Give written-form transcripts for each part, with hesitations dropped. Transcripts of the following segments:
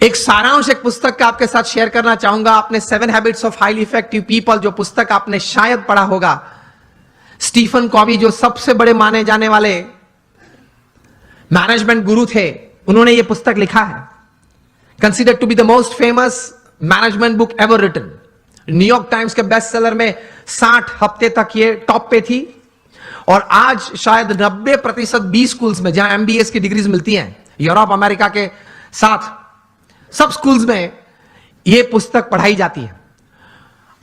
एक सारांश एक पुस्तक का आपके साथ शेयर करना चाहूंगा। आपने 7 habits of highly effective people जो पुस्तक आपने शायद पढ़ा होगा, स्टीफन कॉवी जो सबसे बड़े माने जाने वाले मैनेजमेंट गुरु थे, उन्होंने यह पुस्तक लिखा है। Considered to be the most famous management book ever written. New York Times के बेस्ट सेलर में 60 हफ्ते तक ये टॉप पे थी और आज शायद 90% बी स्कूल्स में जहां MBA की डिग्रीज मिलती हैं यूरोप अमेरिका के साथ सब स्कूल्स में यह पुस्तक पढ़ाई जाती है।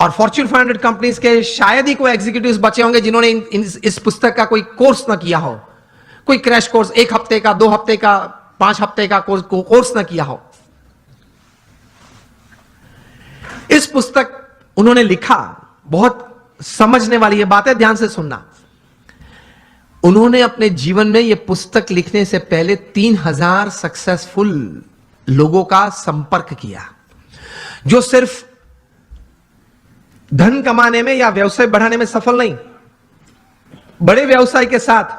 और फॉर्च्यून 500 कंपनीज के शायद ही कोई एग्जीक्यूटिव्स बचे होंगे जिन्होंने इस पुस्तक का कोई कोर्स ना किया हो, कोई क्रैश कोर्स 1 हफ्ते का, 2 हफ्ते का, 5 हफ्ते का कोर्स ना किया हो। इस पुस्तक उन्होंने लिखा, बहुत समझने वाली ये बात है, ध्यान से सुनना। उन्होंने अपने जीवन में यह पुस्तक लिखने से पहले 3000 सक्सेसफुल लोगों का संपर्क किया, जो सिर्फ धन कमाने में या व्यवसाय बढ़ाने में सफल नहीं, बड़े व्यवसाय के साथ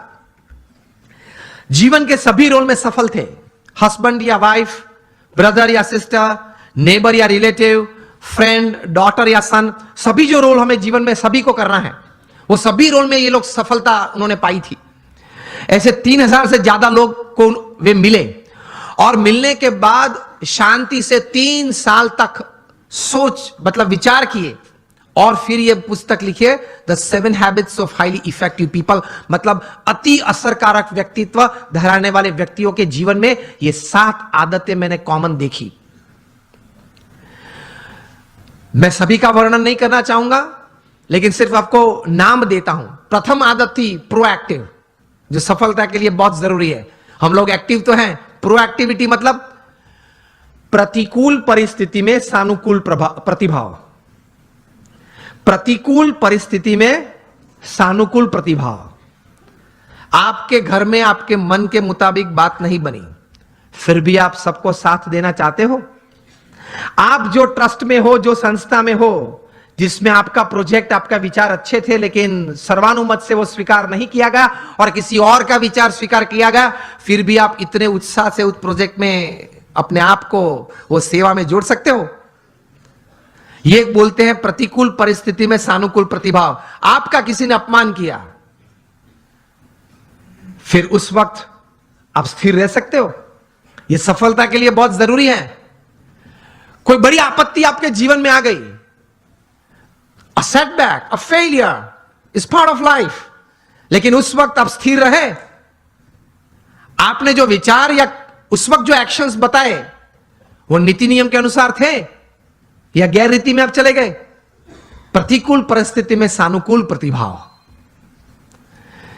जीवन के सभी रोल में सफल थे। हस्बैंड या वाइफ, ब्रदर या सिस्टर, नेबर या रिलेटिव, फ्रेंड, डॉटर या सन, सभी जो रोल हमें जीवन में सभी को करना है, वो सभी रोल में ये लोग सफलता उन्होंने पाई थी। ऐसे 3000 से ज्यादा लोग को वे मिले और मिलने के बाद शांति से 3 साल तक मतलब विचार किए और फिर ये पुस्तक लिखे, the 7 habits of highly effective people. मतलब अति असरकारक व्यक्तित्व धराने वाले व्यक्तियों के जीवन में ये 7 आदतें मैंने कॉमन देखी। मैं सभी का वर्णन नहीं करना चाहूंगा, लेकिन सिर्फ आपको नाम देता हूं। प्रथम आदत थी प्रोएक्टिव, जो सफलता के लिए बहुत जरूरी है। हम लोग एक्टिव तो हैं, प्रोएक्टिविटी मतलब प्रतिकूल परिस्थिति में सानुकूल प्रतिभाव। प्रतिकूल परिस्थिति में सानुकूल प्रतिभाव। आपके घर में आपके मन के मुताबिक बात नहीं बनी, फिर भी आप सबको साथ देना चाहते हो। आप जो ट्रस्ट में हो, जो संस्था में हो, जिसमें आपका प्रोजेक्ट, आपका विचार अच्छे थे, लेकिन सर्वानुमत से वो स्वीकार नहीं किया गया और किसी और का विचार स्वीकार किया गया, फिर भी आप इतने उत्साह से उस प्रोजेक्ट में अपने आप को वो सेवा में जोड़ सकते हो। ये बोलते हैं प्रतिकूल परिस्थिति में सानुकूल प्रतिभाव। आपका किसी ने अपमान किया, फिर उस वक्त आप स्थिर रह सकते हो। यह सफलता के लिए बहुत जरूरी है। कोई बड़ी आपत्ति आपके जीवन में आ गई, a setback, a failure is part of life, लेकिन उस वक्त आप स्थिर रहे। आपने जो विचार या उस वक्त जो एक्शंस बताए वो नीति नियम के अनुसार थे या गैर रीति में आप चले गए। प्रतिकूल परिस्थिति में सानुकूल प्रतिभाव।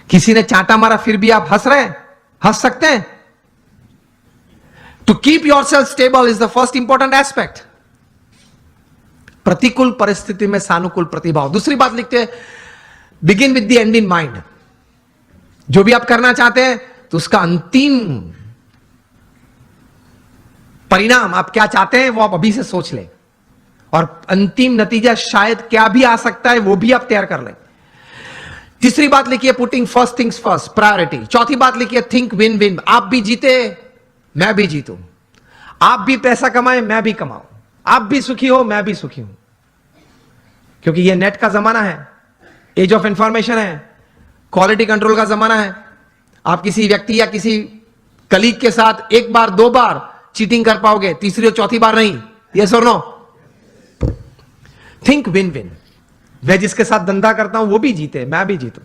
किसी ने चांटा मारा, फिर भी आप हंस रहे हैं, हंस सकते हैं। To keep yourself stable is the first important aspect. प्रतिकूल परिस्थिति में सानुकूल प्रतिभाव। दूसरी बात लिखते हैं, begin with the end in mind. जो भी आप करना चाहते हैं तो उसका अंतिम परिणाम आप क्या चाहते हैं वो आप अभी से सोच लें, और अंतिम नतीजा शायद क्या भी आ सकता है वो भी आप तैयार कर लें। तीसरी बात लिखिए, putting first things first, priority. चौथी बात लिखिए, थिंक विन विन। आप भी जीते, मैं भी जीतूं। आप भी पैसा कमाएं, मैं भी कमाऊं। आप भी सुखी हो, मैं भी सुखी हूं। क्योंकि यह नेट का जमाना है, एज ऑफ इंफॉर्मेशन है, क्वालिटी कंट्रोल का जमाना है। आप किसी व्यक्ति या किसी कलीग के साथ 1 बार 2 बार चीटिंग कर पाओगे, तीसरी और चौथी बार नहीं। यस और नो? Think win win. मैं जिसके साथ धंधा करता हूं वो भी जीते, मैं भी जीतूं।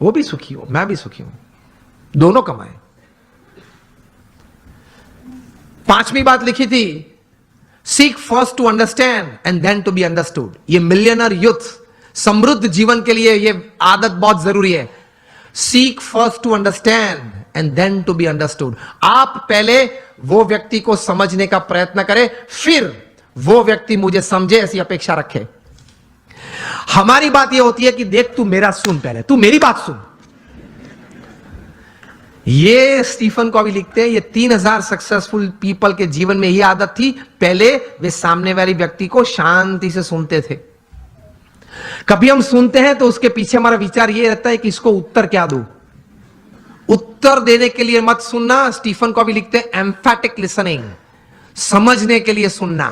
वो भी सुखी हो, मैं भी सुखी हूं, दोनों कमाए। 5वीं बात लिखी थी, seek first to understand and then to be understood. ये मिलियनर यूथ समृद्ध जीवन के लिए ये आदत बहुत जरूरी है। Seek first to understand and then to be understood. आप पहले वो व्यक्ति को समझने का प्रयत्न करें, फिर वो व्यक्ति मुझे समझे, ऐसी अपेक्षा रखे। हमारी बात यह होती है कि देख तू मेरा सुन, पहले तू मेरी बात सुन। ये स्टीफन कॉवी लिखते हैं, ये 3000 सक्सेसफुल पीपल के जीवन में यह आदत थी। पहले वे सामने वाले व्यक्ति को शांति से सुनते थे। कभी हम सुनते हैं तो उसके पीछे हमारा विचार यह रहता है कि इसको उत्तर क्या दूं। उत्तर देने के लिए मत सुनना। स्टीफन कॉवी लिखते हैं एम्फैटिक लिसनिंग। समझने के लिए सुनना।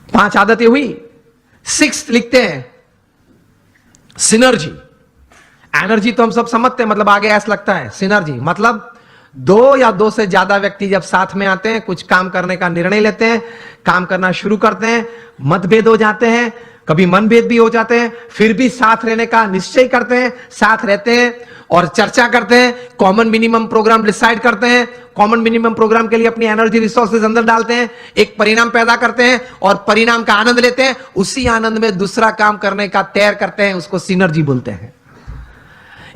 5 आदतें हुई। 6 लिखते हैं सिनर्जी। एनर्जी तो हम सब समझते हैं, मतलब आगे ऐसा लगता है। सिनर्जी मतलब 2 या 2 से ज्यादा व्यक्ति जब साथ में आते हैं, कुछ काम करने का निर्णय लेते हैं, काम करना शुरू करते हैं, मतभेद हो जाते हैं, कभी मनभेद भी हो जाते हैं, फिर भी साथ रहने का निश्चय करते हैं, साथ रहते हैं और चर्चा करते हैं, कॉमन मिनिमम प्रोग्राम डिसाइड करते हैं, कॉमन मिनिमम प्रोग्राम के लिए अपनी एनर्जी रिसोर्सेज अंदर डालते हैं, एक परिणाम पैदा करते हैं और परिणाम का आनंद लेते हैं, उसी आनंद में दूसरा काम करने का तैयार करते हैं, उसको सिनर्जी बोलते हैं।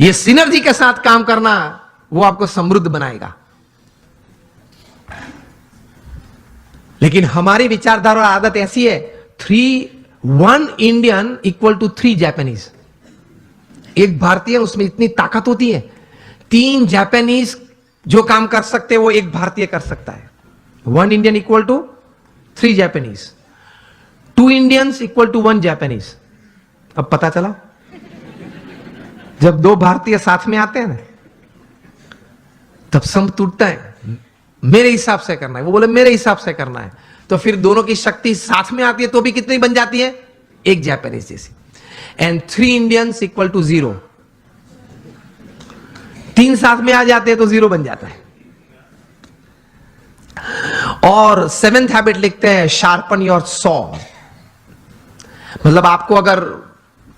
ये सिनर्जी के साथ काम करना वो आपको समृद्ध बनाएगा। लेकिन हमारी विचारधारा और आदत ऐसी है, 1 इंडियन इक्वल टू 3 जापानीज। एक भारतीय, उसमें इतनी ताकत होती है, 3 जापानीज जो काम कर सकते हैं वो एक भारतीय कर सकता है। 1 Indian equal to 3 Japanese, 2 Indians equal to 1 Japanese. अब पता चला, जब 2 भारतीय साथ में आते हैं ना, तब सम टूटता है। मेरे हिसाब से करना है, वो बोले मेरे हिसाब से करना है, तो फिर दोनों की शक्ति साथ में आती है तो भी कितनी बन जाती है? एक जापानीज जैसी। And 3 Indians equal to 0। 3 साथ में आ जाते हैं तो 0 बन जाता है। और 7th हैबिट लिखते हैं शार्पन योर सॉ। मतलब आपको अगर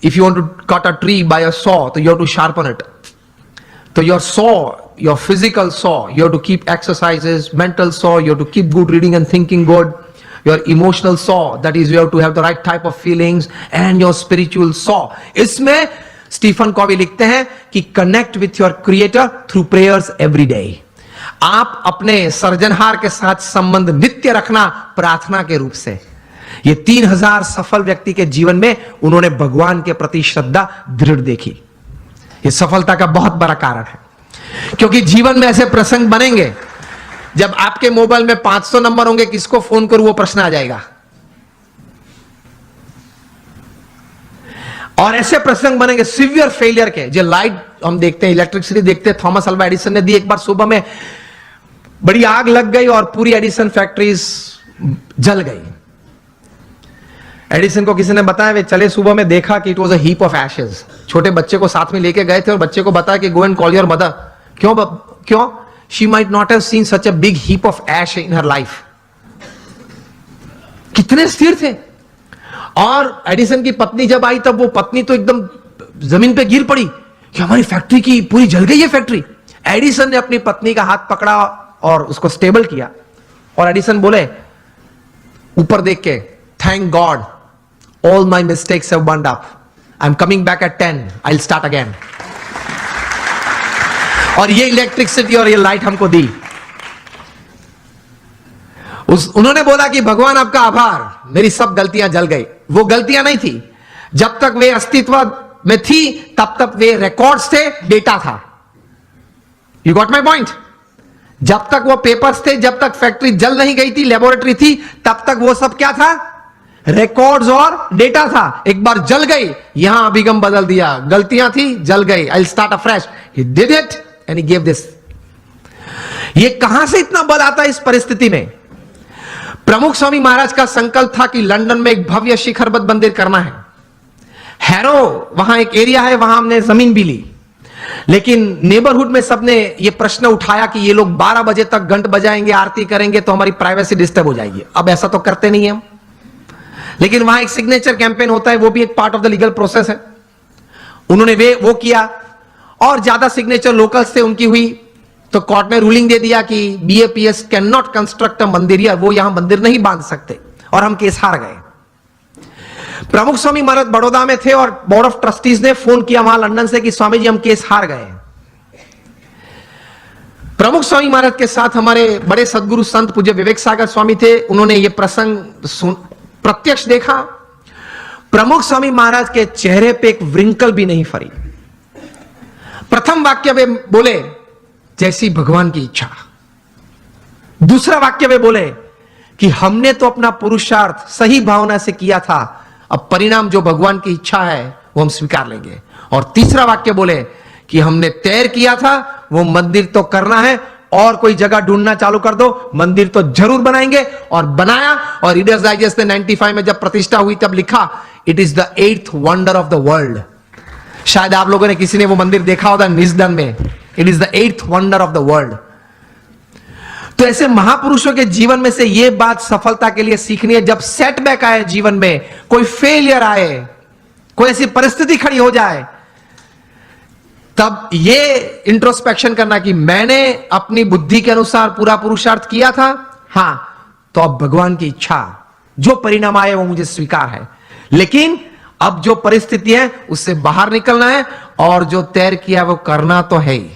if you want to cut a tree by a saw, तो you have to sharpen it. तो your saw, your physical saw, you have to keep exercises, mental saw, you have to keep good reading and thinking good, your emotional saw, that is you have to have the right type of feelings, and your spiritual saw. इसमें Stephen Covey लिखते हैं कि connect with your creator through prayers every day. आप अपने सर्जनहार के साथ संबंध नित्य रखना प्रार्थना के रूप से। ये 3000 सफल व्यक्ति के जीवन में उन्होंने भगवान के प्रति श्रद्धा दृढ़ देखी। ये सफलता का बहुत बड़ा कारण है, क्योंकि जीवन में ऐसे प्रसंग बनेंगे जब आपके मोबाइल में 500 नंबर होंगे, किसको फोन करूं वो प्रश्न आ जाएगा। और ऐसे प्रसंग बनेंगे सिवियर फेलियर के, जो लाइट हम देखते हैं, इलेक्ट्रिसिटी देखते हैं, थॉमस अल्वा एडिसन ने दी। एक बार सुबह में बड़ी आग लग गई और पूरी एडिसन फैक्ट्रीज जल गई। एडिसन को किसी ने बताया, वे चले सुबह में, देखा कि it was a heap of ashes. छोटे बच्चे को साथ में लेके गए थे और बच्चे को बताया कि go and call your mother. क्यों? She might not have seen such a big heap of ash in her life. कितने स्थिर थे। और एडिसन की पत्नी जब आई, तब वो पत्नी तो एकदम जमीन पे गिर पड़ी कि हमारी फैक्ट्री की पूरी जल गई है फैक्ट्री। एडिसन ने अपनी पत्नी का हाथ पकड़ा और उसको स्टेबल किया, और एडिसन बोले ऊपर देख के, thank God all my mistakes have burned up, I'm coming back at 10, I'll start again. और ये इलेक्ट्रिसिटी और ये लाइट हमको दी। उन्होंने बोला कि भगवान आपका आभार, मेरी सब गलतियां जल गई। वो गलतियां नहीं थी, जब तक वे अस्तित्व में थी तब तक वे रिकॉर्ड्स थे, डेटा था। You got my point? जब तक वो पेपर्स थे, जब तक फैक्ट्री जल नहीं गई थी, लेबोरेटरी थी, तब तक वो सब क्या था? रिकॉर्ड्स और डेटा था। एक बार जल गई, यहां अभिगम बदल दिया, गलतियां थी, जल गई, I will start afresh. He did it and he give this. ये कहां से इतना बल आता है इस परिस्थिति में? प्रमुख स्वामी महाराज का संकल्प था कि लंदन में एक भव्य शिखरबद्ध मंदिर करना है। हैरो वहां एक एरिया है, वहां हमने जमीन भी ली, लेकिन नेबरहुड में सबने ये प्रश्न उठाया कि ये लोग 12 बजे तक घंट बजाएंगे, आरती करेंगे, तो हमारी प्राइवेसी डिस्टर्ब हो जाएगी। अब ऐसा तो करते नहीं हम, लेकिन वहां एक सिग्नेचर कैंपेन होता है, वो भी एक part of the legal process है। उन्होंने वो किया, और ज्यादा सिग्नेचर लोकल्स से उनकी हुई, तो कोर्ट ने रूलिंग दे दिया कि BAPS can not construct a मंदिर, या वो यहां मंदिर नहीं बांध सकते, और हम केस हार गए। प्रमुख स्वामी महाराज बड़ौदा में थे और बोर्ड ऑफ ट्रस्टीज ने फोन किया वहां लंदन से कि स्वामी जी हम केस हार गए। प्रमुख स्वामी महाराज के साथ हमारे बड़े सदगुरु संत पूज्य विवेक सागर स्वामी थे। उन्होंने यह प्रसंग प्रत्यक्ष देखा। प्रमुख स्वामी महाराज के चेहरे पे एक व्रिंकल भी नहीं फरी। प्रथम वाक्य वे बोले, जैसी भगवान की इच्छा। दूसरा वाक्य वे बोले कि हमने तो अपना पुरुषार्थ सही भावना से किया था, अब परिणाम जो भगवान की इच्छा है वो हम स्वीकार लेंगे। और तीसरा वाक्य बोले कि हमने तैर किया था, वो मंदिर तो करना है, और कोई जगह ढूंढना चालू कर दो, मंदिर तो जरूर बनाएंगे। और बनाया, और रीडर्स डाइजेस्ट ने 95 में जब प्रतिष्ठा हुई तब लिखा, it is the 8th wonder of the world. शायद आप लोगों ने किसी ने वो मंदिर देखा होगा निजदन में, it is the 8th wonder of the world. तो ऐसे महापुरुषों के जीवन में से ये बात सफलता के लिए सीखनी है, जब सेटबैक आए जीवन में, कोई फेलियर आए, कोई ऐसी परिस्थिति खड़ी हो जाए, तब ये इंट्रोस्पेक्शन करना कि मैंने अपनी बुद्धि के अनुसार पूरा पुरुषार्थ किया था, हां, तो अब भगवान की इच्छा, जो परिणाम आए वो मुझे स्वीकार है, लेकिन अब जो परिस्थिति है उससे बाहर निकलना है, और जो तैर किया वो करना तो है ही।